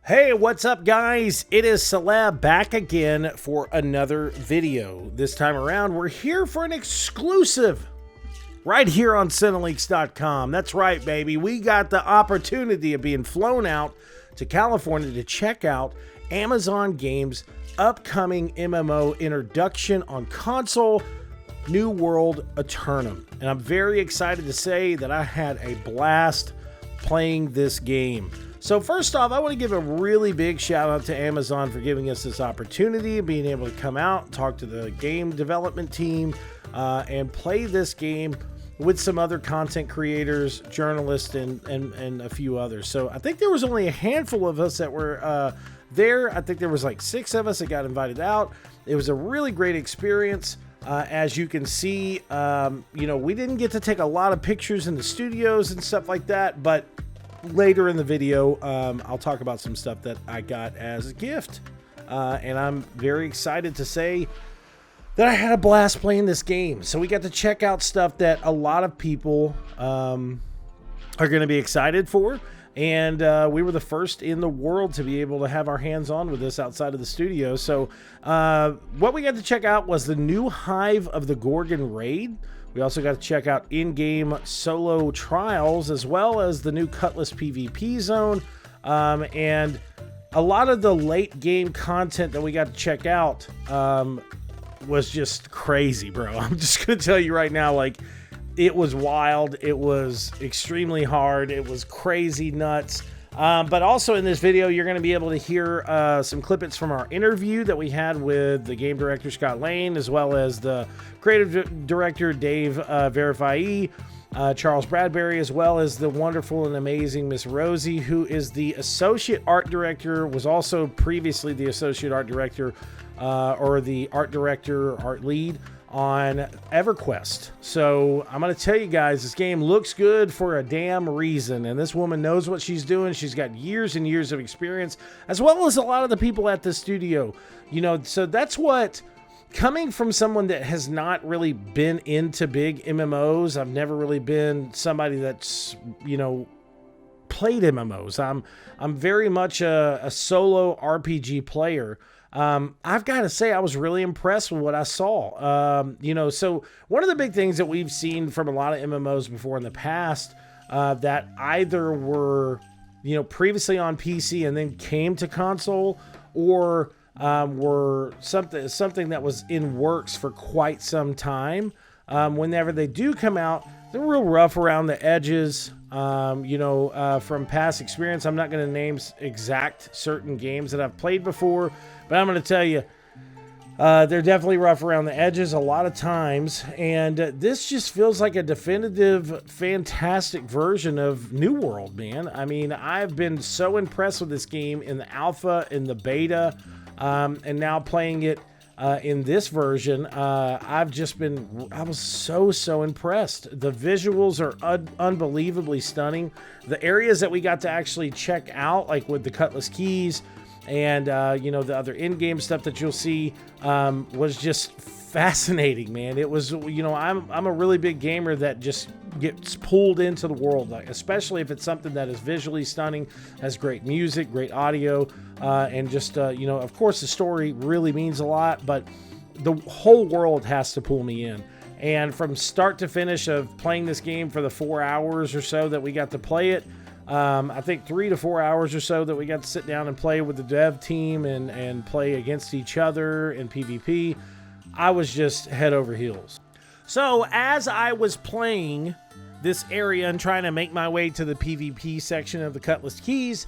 Hey, what's up, guys? It is Celeb back again for another video. This time around, we're here for an exclusive right here on Cinelinx.com. That's right, baby. We got the opportunity of being flown out to California to check out Amazon Games' upcoming MMO introduction on console, New World Aeternum. And I'm very excited to say that I had a blast playing this game. So first off, I want to give a really big shout out to Amazon for giving us this opportunity of being able to come out, talk to the game development team, and play this game with some other content creators, journalists, and a few others. So I think there was only a handful of us that were there. I think there was like 6 of us that got invited out. It was a really great experience. As you can see, we didn't get to take a lot of pictures in the studios and stuff like that, but later in the video, I'll talk about some stuff that I got as a gift. And I'm very excited to say that I had a blast playing this game. So we got to check out stuff that a lot of people are going to be excited for. And we were the first in the world to be able to have our hands on with this outside of the studio. So what we got to check out was the new Hive of the Gorgon raid. We also got to check out in-game solo trials, as well as the new Cutlass PvP zone. And a lot of the late game content that we got to check out was just crazy, bro. I'm just going to tell you right now, like, it was wild. It was extremely hard. It was crazy nuts. But also in this video, you're going to be able to hear some clippets from our interview that we had with the game director, Scott Lane, as well as the creative director, Dave Verifie, Charles Bradbury, as well as the wonderful and amazing Miss Rosie, who is the associate art director, was also previously the associate art director, or the art director, art lead on EverQuest. So I'm going to tell you guys, this game looks good for a damn reason, and this woman knows what she's doing. She's got years and years of experience, as well as a lot of the people at the studio. So that's what, coming from someone that has not really been into big MMOs, I've never really been somebody that's, played MMOs. I'm very much a solo RPG player. I've got to say, I was really impressed with what I saw. So one of the big things that we've seen from a lot of MMOs before in the past, that either were, previously on PC and then came to console, or were something that was in works for quite some time. Whenever they do come out, they're real rough around the edges. From past experience, I'm not going to name exact certain games that I've played before, but I'm going to tell you, they're definitely rough around the edges a lot of times, and this just feels like a definitive, fantastic version of New World, man. I mean, I've been so impressed with this game in the alpha, in the beta, and now playing it in this version. I was so impressed. The visuals are unbelievably stunning. The areas that we got to actually check out, like with the Cutlass keys and the other in-game stuff that you'll see, was just fascinating, man. It was, I'm a really big gamer that just gets pulled into the world, like, especially if it's something that is visually stunning, has great music, great audio, and just, of course the story really means a lot, but the whole world has to pull me in. And from start to finish of playing this game for the 4 hours or so that we got to play it, I think 3 to 4 hours or so that we got to sit down and play with the dev team and play against each other in PvP, I was just head over heels. So as I was playing this area and trying to make my way to the PvP section of the Cutlass keys,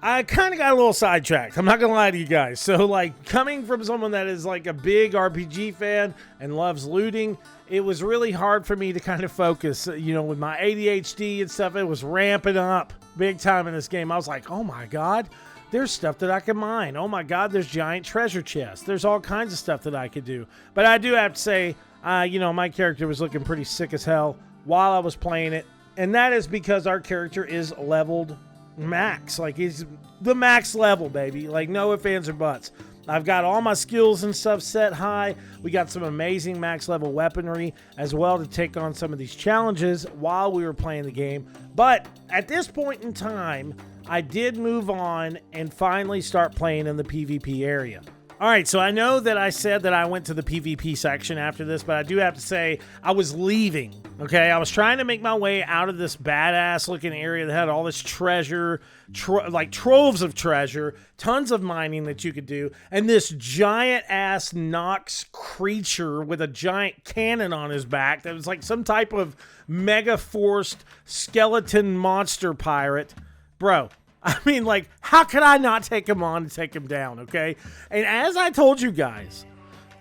I kind of got a little sidetracked. I'm not going to lie to you guys. So, like, coming from someone that is like a big RPG fan and loves looting, it was really hard for me to kind of focus. With my ADHD and stuff, it was ramping up big time in this game. I was like, oh my God, there's stuff that I can mine. Oh my God, there's giant treasure chests. There's all kinds of stuff that I could do. But I do have to say, my character was looking pretty sick as hell while I was playing it. And that is because our character is leveled max. Like, he's the max level, baby. Like, no ifs, ands, or buts. I've got all my skills and stuff set high. We got some amazing max level weaponry as well to take on some of these challenges while we were playing the game. But at this point in time, I did move on and finally start playing in the PvP area. All right, so I know that I said that I went to the PvP section after this, but I do have to say I was leaving, okay? I was trying to make my way out of this badass-looking area that had all this treasure, like troves of treasure, tons of mining that you could do, and this giant-ass Nox creature with a giant cannon on his back that was like some type of mega-forced skeleton monster pirate. Bro. I mean, like, how could I not take him on and take him down, okay? And as I told you guys,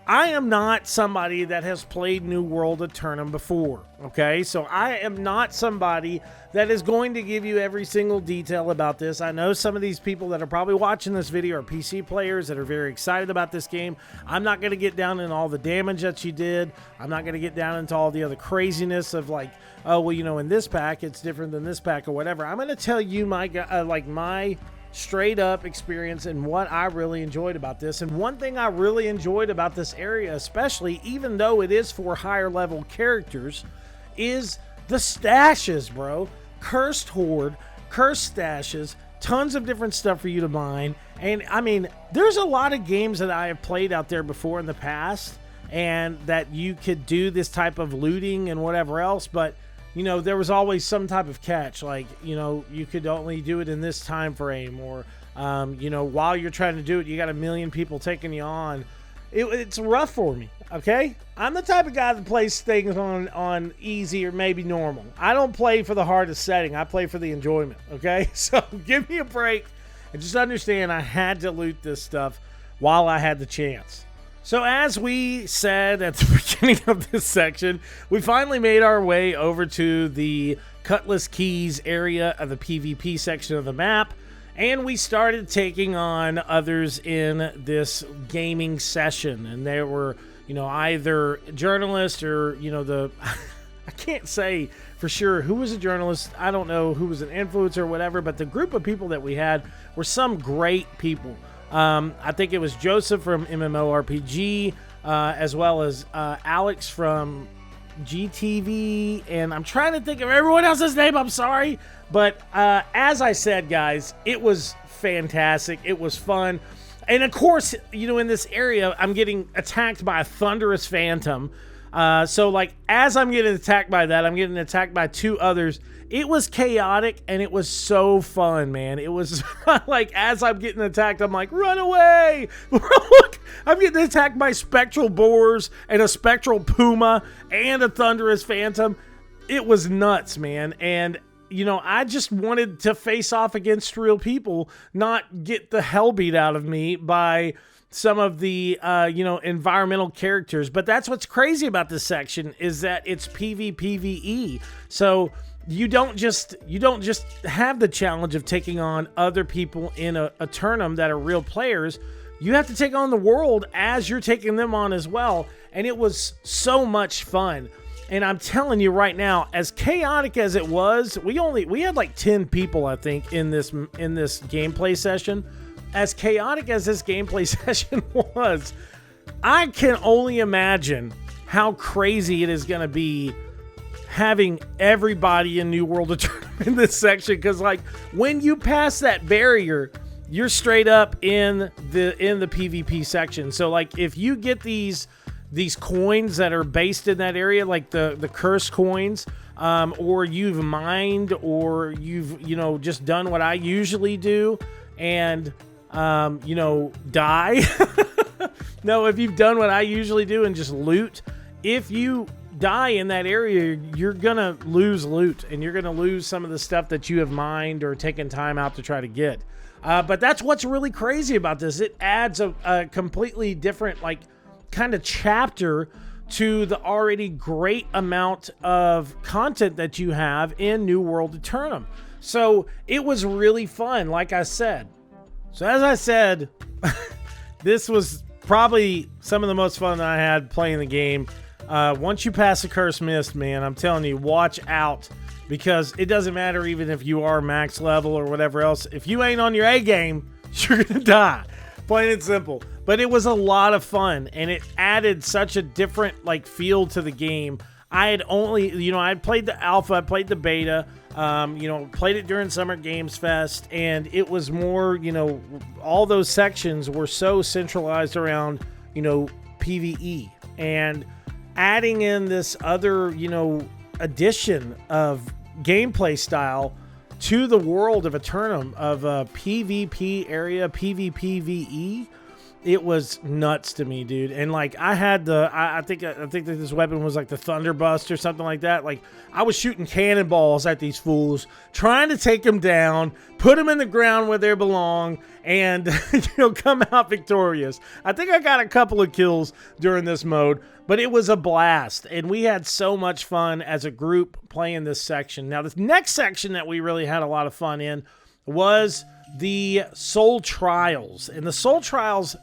I am not somebody that has played New World Aeternum before, okay? So I am not somebody that is going to give you every single detail about this. I know some of these people that are probably watching this video are PC players that are very excited about this game. I'm not going to get down in all the damage that you did. I'm not going to get down into all the other craziness of like, oh, well, you know, in this pack, it's different than this pack or whatever. I'm going to tell you my straight up experience and what I really enjoyed about this. And one thing I really enjoyed about this area, especially, even though it is for higher level characters, is the stashes, bro. Cursed Horde, cursed stashes, tons of different stuff for you to mine. And I mean, there's a lot of games that I have played out there before in the past and that you could do this type of looting and whatever else, but you know, there was always some type of catch, like, you know, you could only do it in this time frame, or, you know, while you're trying to do it, you got a million people taking you on. It's rough for me, okay? I'm the type of guy that plays things on easy or maybe normal. I don't play for the hardest setting. I play for the enjoyment, okay? So give me a break and just understand I had to loot this stuff while I had the chance. So as we said at the beginning of this section, we finally made our way over to the Cutlass Keys area of the PvP section of the map, and we started taking on others in this gaming session. And they were, you know, either journalists or, you know, I can't say for sure who was a journalist. I don't know who was an influencer or whatever, but the group of people that we had were some great people. I think it was Joseph from MMORPG, as well as Alex from GTV, and I'm trying to think of everyone else's name, I'm sorry. But as I said, guys, it was fantastic. It was fun. And of course, you know, in this area, I'm getting attacked by a thunderous phantom. So, like, as I'm getting attacked by that, I'm getting attacked by two others. It was chaotic, and it was so fun, man. It was like, as I'm getting attacked, I'm like, run away! Look, I'm getting attacked by spectral boars and a spectral puma and a thunderous phantom. It was nuts, man. And, you know, I just wanted to face off against real people, not get the hell beat out of me by some of the, you know, environmental characters. But that's what's crazy about this section, is that it's PvPvE. So you don't just have the challenge of taking on other people in a Aeternum that are real players. You have to take on the world as you're taking them on as well. And it was so much fun. And I'm telling you right now, as chaotic as it was, we had like 10 people, I think, in this gameplay session. As chaotic as this gameplay session was, I can only imagine how crazy it is going to be having everybody in New World Aeternum in this section. Because, like, when you pass that barrier, you're straight up in the PvP section. So, like, if you get these coins that are based in that area, like the cursed coins, or you've mined, or you've, you know, just done what I usually do and you know, die. No, if you've done what I usually do and just loot, if you die in that area, you're gonna lose loot, and you're gonna lose some of the stuff that you have mined or taken time out to try to get. But that's what's really crazy about this. It adds a completely different, like, kind of chapter to the already great amount of content that you have in New World Aeternum. So it was really fun, like I said. So as I said, this was probably some of the most fun that I had playing the game. Once you pass the Cursed Mist, man, I'm telling you, watch out, because it doesn't matter even if you are max level or whatever else. If you ain't on your A game, you're gonna die. Plain and simple. but it was a lot of fun, and it added such a different like feel to the game. I had only, I'd played the alpha, I played the beta, played it during Summer Games Fest, and it was more, all those sections were so centralized around, PvE, and adding in this other, addition of gameplay style to the world of Aeternum, of PvP area, PvPvE. It was nuts to me, dude. And like I had I think that this weapon was like the Thunderburst or something like that. Like I was shooting cannonballs at these fools, trying to take them down, put them in the ground where they belong, and come out victorious. I think I got a couple of kills during this mode, but it was a blast, and we had so much fun as a group playing this section. Now, this next section that we really had a lot of fun in was the Soul Trials, and the Soul Trials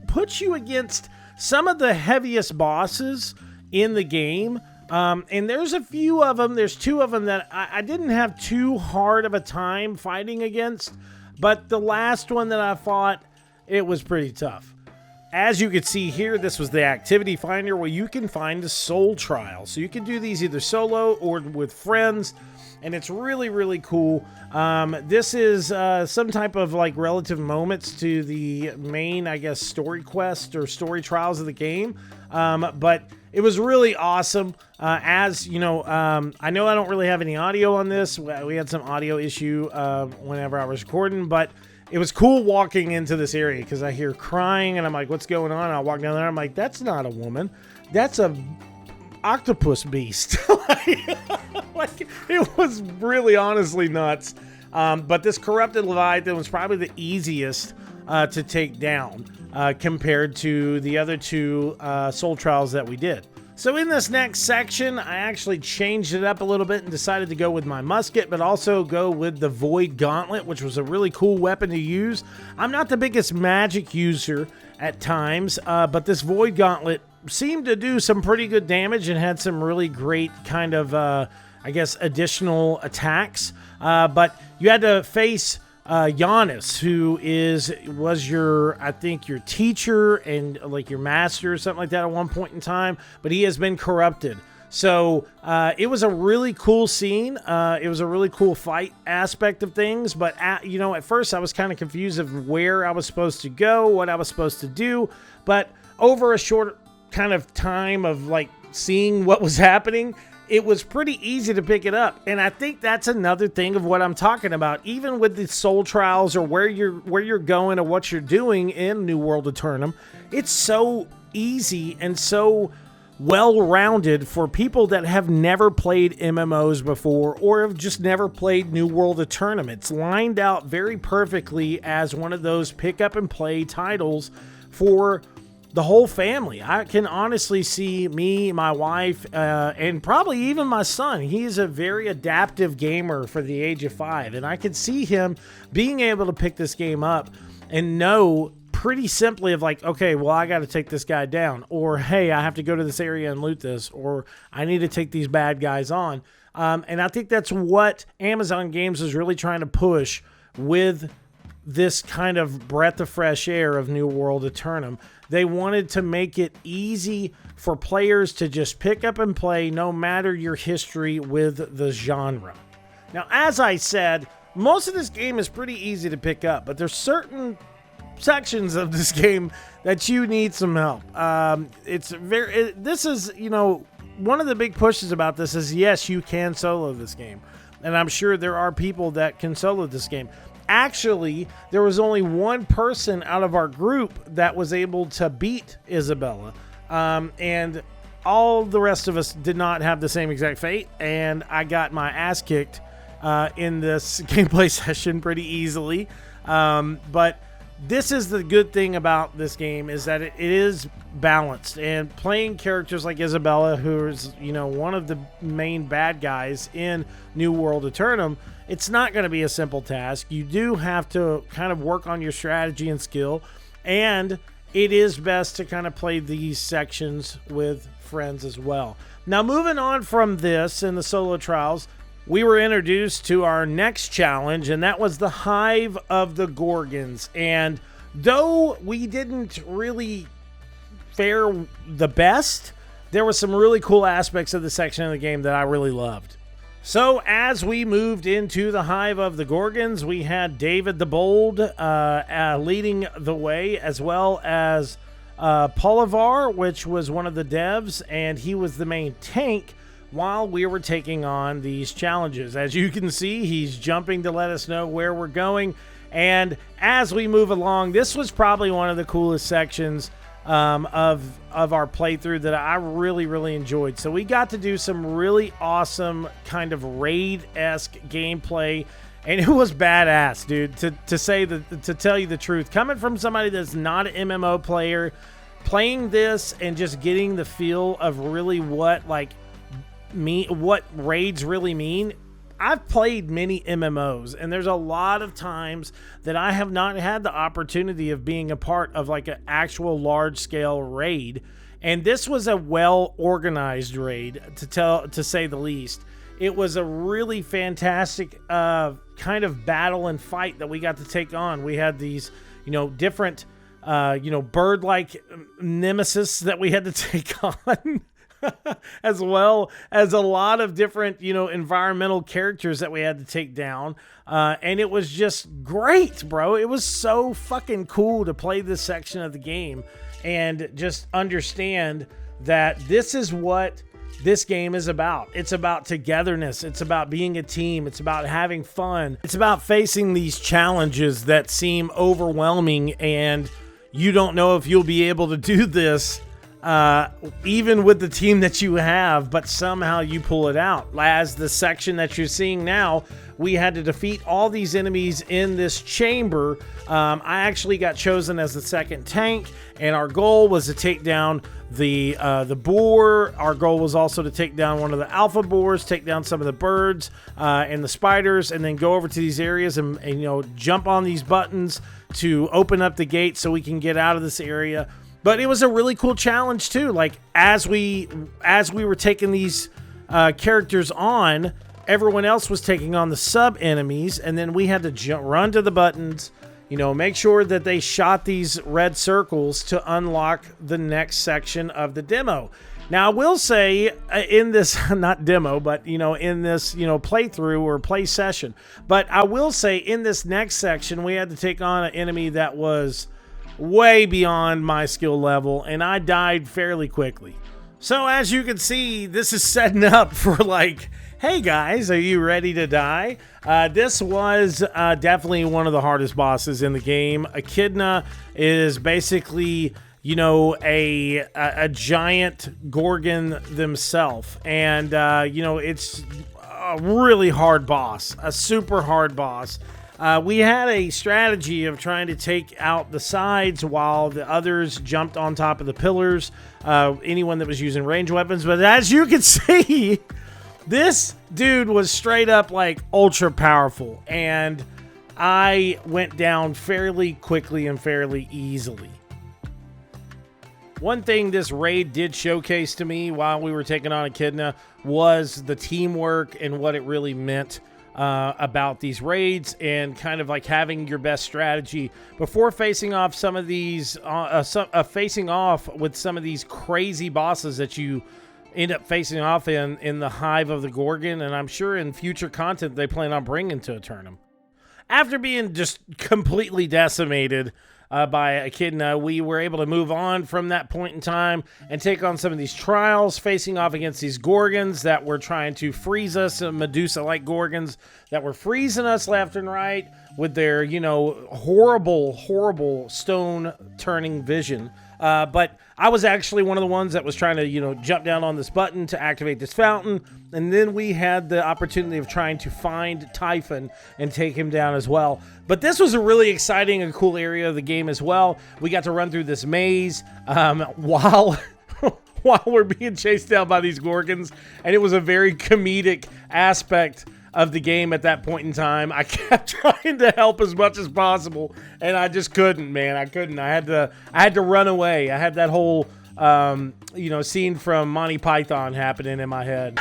puts you against some of the heaviest bosses in the game. And there's a few of them. There's two of them that I didn't have too hard of a time fighting against. But the last one that I fought, it was pretty tough. As you can see here, this was the activity finder where you can find the Soul Trial. So you can do these either solo or with friends. And it's really, really cool. This is some type of like relative moments to the main, I guess, story quest or story trials of the game. But it was really awesome. I know I don't really have any audio on this. We had some audio issue whenever I was recording, but it was cool walking into this area because I hear crying and I'm like, what's going on? I walk down there. I'm like, that's not a woman. That's a octopus beast. Like, it was really honestly nuts. But this corrupted Leviathan was probably the easiest to take down compared to the other two soul trials that we did. So in this next section, I actually changed it up a little bit and decided to go with my musket, but also go with the Void Gauntlet, which was a really cool weapon to use. I'm not the biggest magic user at times, but this Void Gauntlet seemed to do some pretty good damage and had some really great kind of, additional attacks. But you had to face Giannis, who was your teacher and like your master or something like that at one point in time, but he has been corrupted. So it was a really cool scene. It was a really cool fight aspect of things, but at first I was kind of confused of where I was supposed to go, what I was supposed to do, but over a short kind of time of like seeing what was happening, it was pretty easy to pick it up. And I think that's another thing of what I'm talking about. Even with the soul trials or where you're going or what you're doing in New World Aeternum, it's so easy and so well-rounded for people that have never played MMOs before or have just never played New World Aeternum. It's lined out very perfectly as one of those pick up and play titles for the whole family. I can honestly see me, my wife, and probably even my son. He's a very adaptive gamer for the age of 5, and I could see him being able to pick this game up and know pretty simply of like, okay, well, I got to take this guy down, or hey, I have to go to this area and loot this, or I need to take these bad guys on. And I think that's what Amazon Games is really trying to push with this kind of breath of fresh air of New World Aeternum. They wanted to make it easy for players to just pick up and play no matter your history with the genre. Now, as I said, most of this game is pretty easy to pick up, but there's certain sections of this game that you need some help. This is, one of the big pushes about this is, yes, you can solo this game. And I'm sure there are people that can solo this game. Actually, there was only one person out of our group that was able to beat Isabella. And all the rest of us did not have the same exact fate. And I got my ass kicked in this gameplay session pretty easily. But this is the good thing about this game, is that it is balanced. And playing characters like Isabella, who is, one of the main bad guys in New World Aeternum, it's not going to be a simple task. You do have to kind of work on your strategy and skill, and it is best to kind of play these sections with friends as well. Now, moving on from this in the solo trials, we were introduced to our next challenge, and that was the Hive of the Gorgons. And though we didn't really fare the best, there were some really cool aspects of the section of the game that I really loved. So as we moved into the Hive of the Gorgons, we had David the Bold leading the way, as well as Polivar, which was one of the devs, and he was the main tank while we were taking on these challenges. As you can see, he's jumping to let us know where we're going. And as we move along, this was probably one of the coolest sections of our playthrough that I really enjoyed. So we got to do some really awesome kind of raid-esque gameplay, and it was badass, dude. To tell you the truth, coming from somebody that's not an MMO player, playing this and just getting the feel of really what raids really mean. I've played many MMOs, and there's a lot of times that I have not had the opportunity of being a part of like an actual large-scale raid, and this was a well-organized raid, to say the least. It was a really fantastic kind of battle and fight that we got to take on. We had these, different, bird-like nemesis that we had to take on. As well as a lot of different, environmental characters that we had to take down. And it was just great, bro. It was so fucking cool to play this section of the game and just understand that this is what this game is about. It's about togetherness. It's about being a team. It's about having fun. It's about facing these challenges that seem overwhelming, and you don't know if you'll be able to do this even with the team that you have, but somehow you pull it out. As the section that you're seeing now, we had to defeat all these enemies in this chamber. I actually got chosen as the second tank, and our goal was to take down the boar. Our goal was also to take down one of the alpha boars, take down some of the birds and the spiders, and then go over to these areas and jump on these buttons to open up the gate so we can get out of this area. But it was a really cool challenge too. Like as we were taking these characters on, everyone else was taking on the sub enemies, and then we had to run to the buttons, make sure that they shot these red circles to unlock the next section of the demo. Now I will say in this, not demo, but in this playthrough or play session, but I will say in this next section we had to take on an enemy that was way beyond my skill level, and I died fairly quickly. So as you can see, this is setting up for like, hey guys, are you ready to die? This was definitely one of the hardest bosses in the game. Echidna is basically, a giant Gorgon themselves, and it's a really hard boss, a super hard boss. We had a strategy of trying to take out the sides while the others jumped on top of the pillars, anyone that was using range weapons. But as you can see, this dude was straight up like ultra powerful, and I went down fairly quickly and fairly easily. One thing this raid did showcase to me while we were taking on Echidna was the teamwork and what it really meant about these raids, and kind of like having your best strategy before facing off some of these facing off with some of these crazy bosses that you end up facing off in the Hive of the Gorgon, and I'm sure in future content they plan on bringing to Aeternum. After being just completely decimated by Echidna, we were able to move on from that point in time and take on some of these trials, facing off against these Gorgons that were trying to freeze us, Medusa-like Gorgons that were freezing us left and right with their, horrible stone-turning vision. But I was actually one of the ones that was trying to, jump down on this button to activate this fountain. And then we had the opportunity of trying to find Typhon and take him down as well. But this was a really exciting and cool area of the game as well. We got to run through this maze while we're being chased down by these Gorgons. And it was a very comedic aspect of the game at that point in time. I kept trying to help as much as possible, and I just couldn't, man. I couldn't. I had to run away. I had that whole scene from Monty Python happening in my head.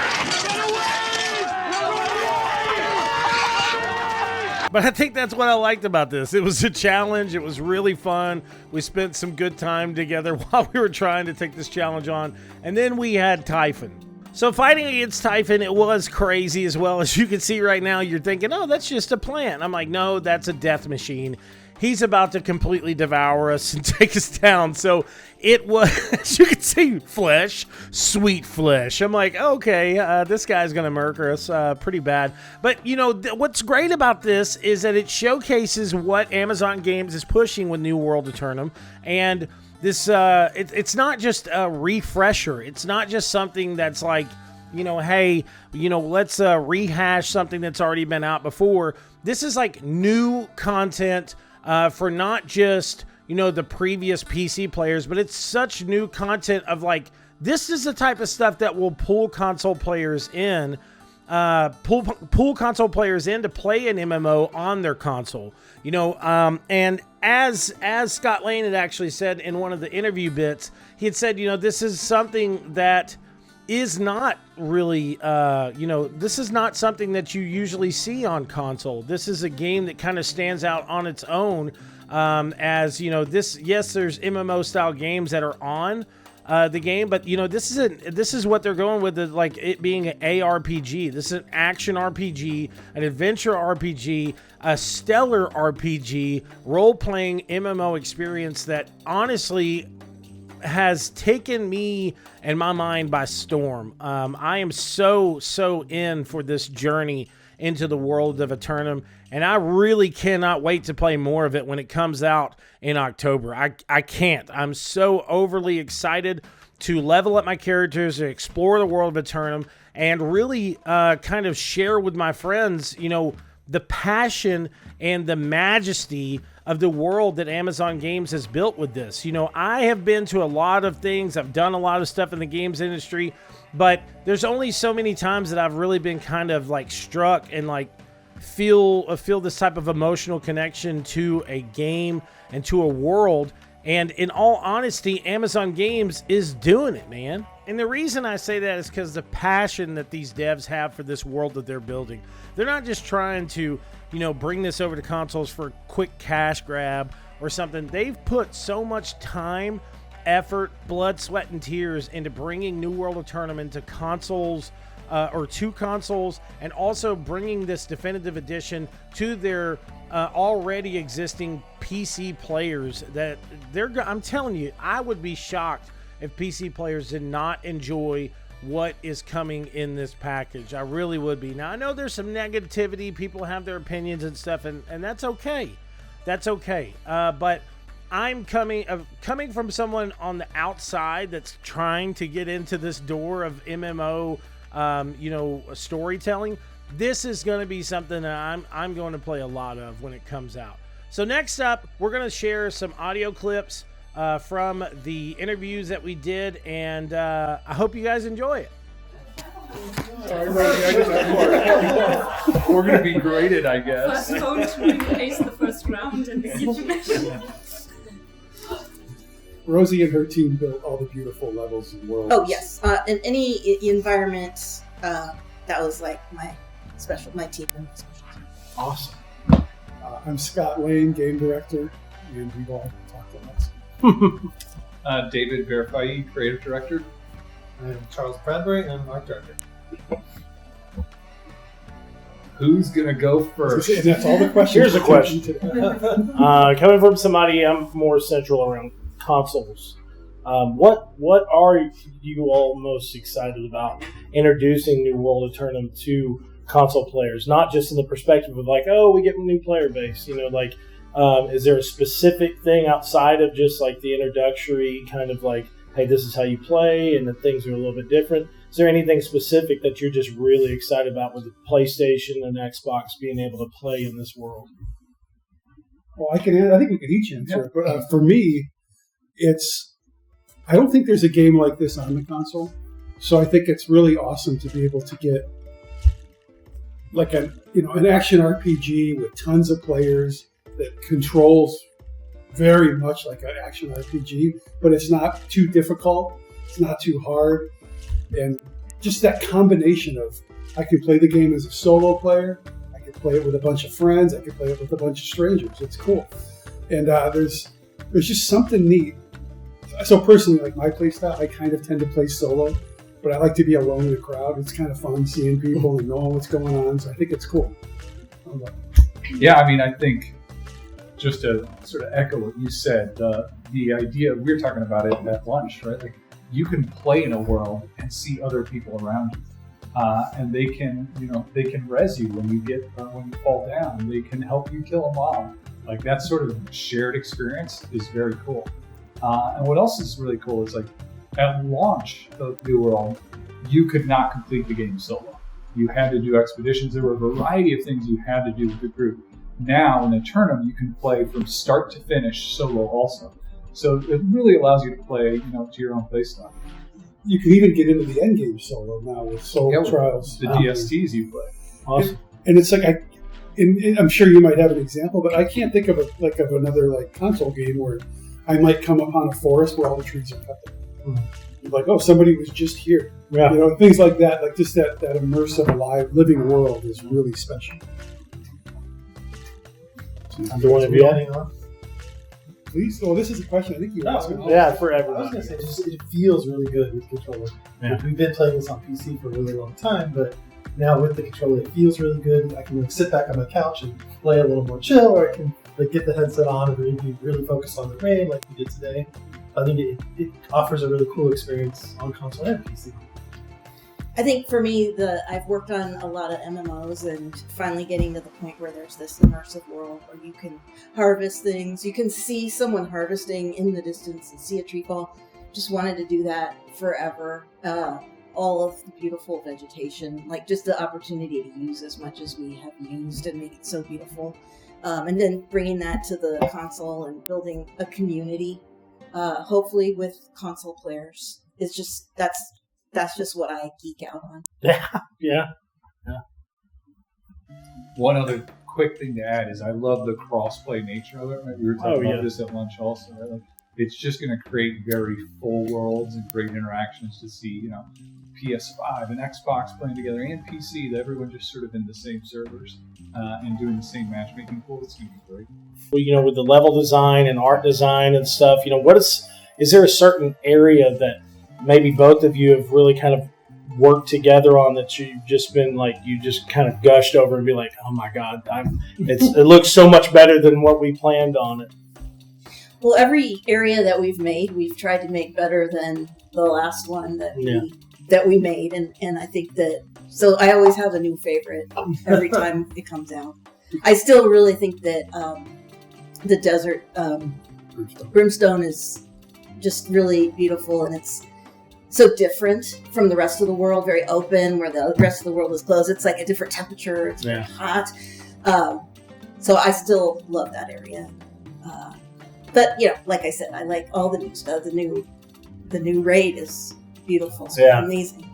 But I think that's what I liked about this. It was a challenge. It was really fun. We spent some good time together while we were trying to take this challenge on. And then we had Typhon. So fighting against Typhon, it was crazy as well. As you can see right now, you're thinking, oh, that's just a plant. I'm like, no, that's a death machine. He's about to completely devour us and take us down. So it was, as you can see, flesh, sweet flesh. I'm like, okay, this guy's going to murder us pretty bad. But, you know, what's great about this is that it showcases what Amazon Games is pushing with New World Aeternum. And this, it's not just a refresher. It's not just something that's like, you know, hey, you know, let's rehash something that's already been out before. This is like new content for not just, you know, the previous PC players, but it's such new content of like, this is the type of stuff that will pull console players in, pull console players in to play an MMO on their console, you know, and as Scott Lane had actually said in one of the interview bits, he had said, you know, this is something that is not really, you know, this is not something that you usually see on console. This is a game that kind of stands out on its own, as, you know, this, yes, there's MMO style games that are on the game, but, you know, this is what they're going with, like it being an ARPG. This is an action RPG, an adventure RPG, a stellar RPG, role-playing MMO experience that honestly has taken me and my mind by storm. I am so in for this journey into the world of Aeternum, and I really cannot wait to play more of it when it comes out in October. I can't. I'm so overly excited to level up my characters, to explore the world of Aeternum, and really kind of share with my friends, you know, the passion and the majesty of the world that Amazon Games has built with this. You know, I have been to a lot of things. I've done a lot of stuff in the games industry, but there's only so many times that I've really been kind of like struck and like feel this type of emotional connection to a game and to a world. And in all honesty, Amazon Games is doing it, man. And the reason I say that is because the passion that these devs have for this world that they're building. They're not just trying to, you know, bring this over to consoles for a quick cash grab or something. They've put so much time, effort, blood, sweat, and tears into bringing New World Aeternum into consoles, or to consoles, and also bringing this definitive edition to their already existing PC players. That I'm telling you, I would be shocked if PC players did not enjoy what is coming in this package. I really would be. Now, I know there's some negativity. People have their opinions and stuff, and that's okay. That's okay. But I'm coming from someone on the outside that's trying to get into this door of MMO, you know, storytelling. This is going to be something that I'm going to play a lot of when it comes out. So next up, we're going to share some audio clips from the interviews that we did, and I hope you guys enjoy it. Sorry, Rosie, I get that part. We're going to be graded, I guess. First code to replace the first round in the kitchen. Rosie and her team built all the beautiful levels and worlds. Oh yes, in any environment, that was like my team and my specialty. Awesome. I'm Scott Lane, game director, and we've all talked a lot. David Verifai, creative director. I'm Charles Bradbury, I'm art director. Who's gonna go first? And that's all the questions. Here's a question. Today. Coming from somebody, I'm more central around consoles. What are you all most excited about introducing New World Aeternum to console players? Not just in the perspective of like, oh, we get a new player base, you know, like, is there a specific thing outside of just like the introductory kind of like, hey, this is how you play, and that things are a little bit different? Is there anything specific that you're just really excited about with the PlayStation and Xbox being able to play in this world? Well, I think we could each answer it. But for me, I don't think there's a game like this on the console. So I think it's really awesome to be able to get like an action RPG with tons of players that controls very much like an action RPG, but it's not too difficult, it's not too hard, and just that combination of I can play the game as a solo player, I could play it with a bunch of friends. I could play it with a bunch of strangers. It's cool. And there's just something neat. So personally, like my play style, I kind of tend to play solo, but I like to be alone in a crowd. It's kind of fun seeing people and knowing what's going on. So I think it's cool. Yeah, I mean, I think just to sort of echo what you said, the idea, we were talking about it at lunch, right? Like you can play in a world and see other people around you. And they can res you when you fall down. They can help you kill a mob. Like that sort of shared experience is very cool. And what else is really cool is like at launch of New World, you could not complete the game solo. You had to do expeditions. There were a variety of things you had to do with the group. Now in Aeternum, you can play from start to finish solo also. So it really allows you to play, to your own playstyle. You can even get into the end game solo now with solo trials. The DSTs you play. Awesome. And it's like and I'm sure you might have an example, but I can't think of another like console game where I might come upon a forest where all the trees are cut down. Like, oh, somebody was just here. Yeah. Things like that. Like just that immersive, alive, living world is really special. Do one of you adding on? Please. Oh, this is a question I think you asked. Yeah, for I everybody. was going to say, it feels really good with controller. Yeah. We've been playing this on PC for a really long time, but now with the controller, it feels really good. I can sit back on my couch and play a little more chill, or I can get the headset on and really focus on the raid like we did today. I think it offers a really cool experience on console and PC. I think for me, I've worked on a lot of MMOs and finally getting to the point where there's this immersive world where you can harvest things. You can see someone harvesting in the distance and see a tree fall. Just wanted to do that forever. All of the beautiful vegetation, like just the opportunity to use as much as we have used and make it so beautiful. And then bringing that to the console and building a community, hopefully with console players. It's just, that's just what I geek out on. Yeah. One other quick thing to add is I love the cross-play nature of it. Right? We were talking about this at lunch also. Right? Like, it's just going to create very full worlds and great interactions to see, PS5 and Xbox playing together and PC, that everyone just sort of in the same servers and doing the same matchmaking pool. It's going to be great. Well, with the level design and art design and stuff, is there a certain area that maybe both of you have really kind of worked together on that you've just been like, you just kind of gushed over and be like, oh my God, it looks so much better than what we planned on it. Well, every area that we've made, we've tried to make better than the last one that we made. And I think that, so I always have a new favorite every time it comes out. I still really think that the desert Brimstone is just really beautiful, and it's so different from the rest of the world, very open, where the rest of the world is closed. It's like a different temperature. It's very hot. So I still love that area. But, like I said, I like all the new stuff. The new raid is beautiful. It's amazing.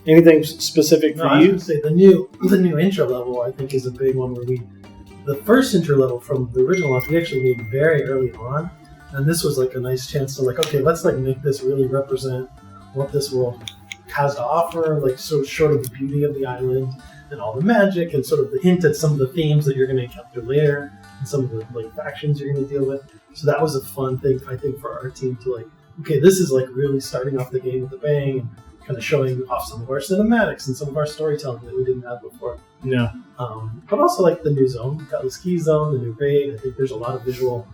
Anything specific for I you? was going to say the new intro level, I think, is a big one where the first intro level from the original launch, we actually made very early on. And this was like a nice chance to okay, let's make this really represent what this world has to offer, so short of the beauty of the island and all the magic and sort of the hint at some of the themes that you're going to encounter later and some of the factions you're going to deal with. So that was a fun thing, I think, for our team to okay, this is really starting off the game with a bang and kind of showing off some of our cinematics and some of our storytelling that we didn't have before. Yeah. But also the new zone. We've got the ski zone, the new raid. I think there's a lot of visual,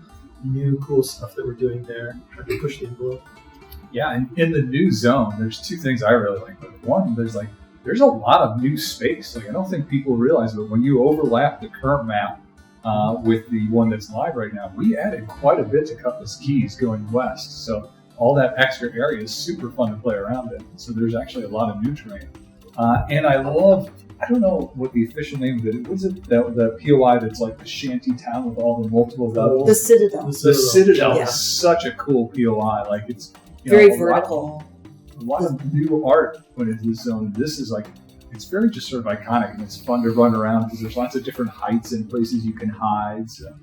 new, cool stuff that we're doing there, trying to push the envelope. Yeah, and in the new zone, there's two things I really like. One, there's a lot of new space. I don't think people realize, but when you overlap the current map with the one that's live right now, we added quite a bit to Cutlass Keys going west. So all that extra area is super fun to play around in. So there's actually a lot of new terrain. And I love, I don't know what the official name of it is. Was it the POI that's like the shanty town with all the multiple levels? The Citadel. The Citadel is such a cool POI. It's very vertical. A lot of new art put into this zone. This is it's very just sort of iconic, and it's fun to run around because there's lots of different heights and places you can hide. So.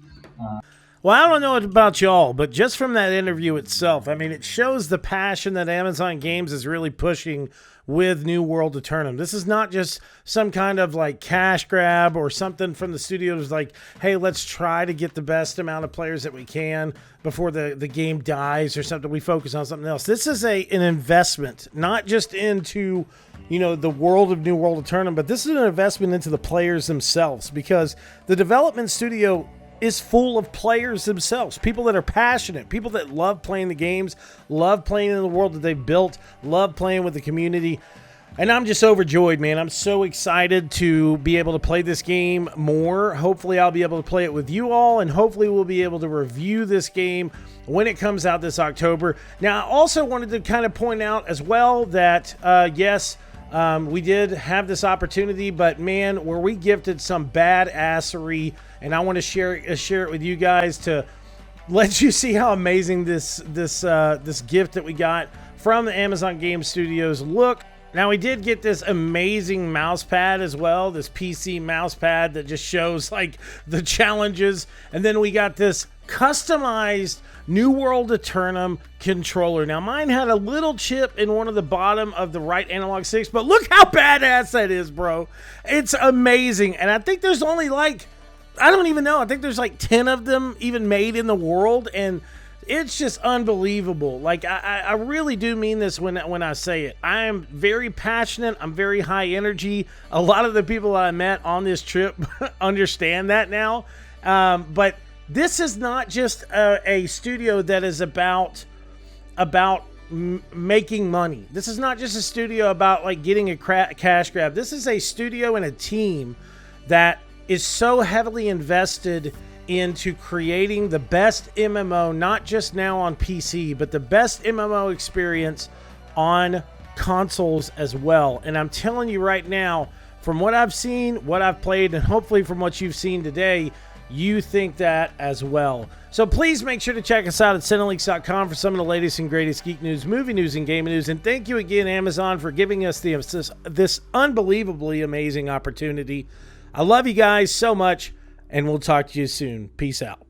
Well, I don't know about y'all, but just from that interview itself, I mean, it shows the passion that Amazon Games is really pushing with New World Aeternum. This is not just some kind of like cash grab or something from the studios like, hey, let's try to get the best amount of players that we can before the game dies or something. We focus on something else. This is an investment, not just into, you know, the world of New World Aeternum, but this is an investment into the players themselves, because the development studio is full of players themselves, people that are passionate, people that love playing the games, love playing in the world that they've built, love playing with the community. And I'm just overjoyed, man. I'm so excited to be able to play this game more. Hopefully I'll be able to play it with you all, and hopefully we'll be able to review this game when it comes out this October. Now, I also wanted to kind of point out as well that, yes, we did have this opportunity, but man, were we gifted some badassery, and I want to share it with you guys to let you see how amazing this gift that we got from the Amazon Game Studios look. Now, we did get this amazing mouse pad as well, this PC mouse pad that just shows like the challenges, and then we got this customized New World Aeternum controller. Now, mine had a little chip in one of the bottom of the right analog sticks, but look how badass that is, bro. It's amazing. And I think there's only like, I don't even know, I think there's like 10 of them even made in the world, and it's just unbelievable. Like, I really do mean this when I say it. I am very passionate. I'm very high energy. A lot of the people I met on this trip understand that now. But this is not just a studio that is about making money. This is not just a studio about like getting a cash grab. This is a studio and a team that is so heavily invested into creating the best MMO, not just now on PC, but the best MMO experience on consoles as well. And I'm telling you right now, from what I've seen, what I've played, and hopefully from what you've seen today, you think that as well. So please make sure to check us out at Cinelinx.com for some of the latest and greatest geek news, movie news, and gaming news. And thank you again, Amazon, for giving us this unbelievably amazing opportunity. I love you guys so much, and we'll talk to you soon. Peace out.